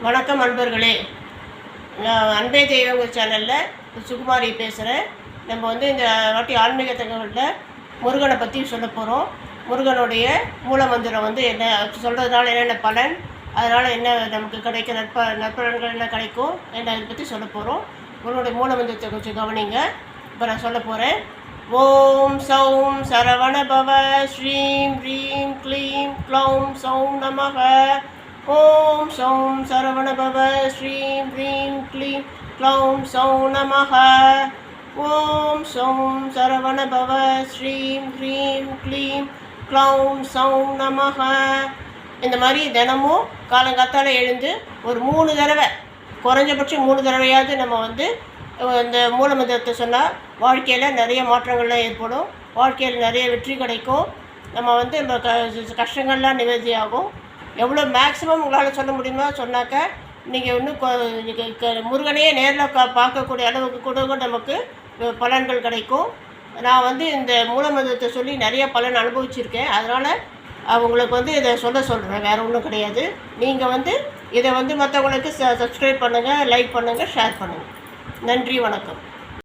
வணக்கம் அன்பர்களே. நான் அன்பே தெய்வங்கள் சேனலில் சுகுமாரி பேசுகிறேன். நம்ம வந்து இந்த வாட்டி ஆன்மீக தகவலில் முருகனை பற்றி சொல்ல போகிறோம். முருகனுடைய மூல மந்திரம் வந்து என்ன சொல்கிறதுனால என்னென்ன பலன், அதனால் என்ன நமக்கு கிடைக்க நற்பலன்கள் என்ன கிடைக்கும், என்ன அதை பற்றி சொல்ல போகிறோம். முருகனுடைய மூல மந்திரத்தை கொஞ்சம் கவனிங்க. இப்போ நான் சொல்ல போகிறேன். ஓம் சௌம் சரவண பவ ஸ்ரீம் ஹ்ரீம் க்ளீம் க்ளௌம் சௌம் நமக. ஓம் சௌம் சரவண பவ ஸ்ரீம் ஹ்ரீம் க்ளீம் க்ளௌம் சௌம் நமக. ஓம் சௌம் சரவண பவ ஸ்ரீம் ஹ்ரீம் க்ளீம் க்ளௌம் சௌம் நமக. இந்த மாதிரி தினமும் காலங்காத்தால் எழுந்து ஒரு 3 தடவை, குறைஞ்சபட்சம் 3 தடவையாவது நம்ம வந்து இந்த மூலமந்திரத்தை சொன்னால் வாழ்க்கையில் நிறைய மாற்றங்கள்லாம் ஏற்படும். வாழ்க்கையில் நிறைய வெற்றி கிடைக்கும். நம்ம வந்து கஷ்டங்கள்லாம் நிவர்த்தியாகும். எவ்வளோ மேக்ஸிமம் உங்களால் சொல்ல முடியுமோ சொன்னாக்க நீங்கள் இன்னும் முருகனையே நேரில் பார்க்கக்கூடிய அளவுக்கு கூட நமக்கு பலன்கள் கிடைக்கும். நான் வந்து இந்த மூலமந்திரத்தை சொல்லி நிறைய பலன் அனுபவிச்சிருக்கேன். அதனால் அவங்களுக்கு வந்து இதை சொல்கிறேன், வேறு ஒன்றும் கிடையாது. நீங்கள் வந்து இதை வந்து மற்றவங்களுக்கு சப்ஸ்கிரைப் பண்ணுங்கள், லைக் பண்ணுங்கள், ஷேர் பண்ணுங்கள். நன்றி, வணக்கம்.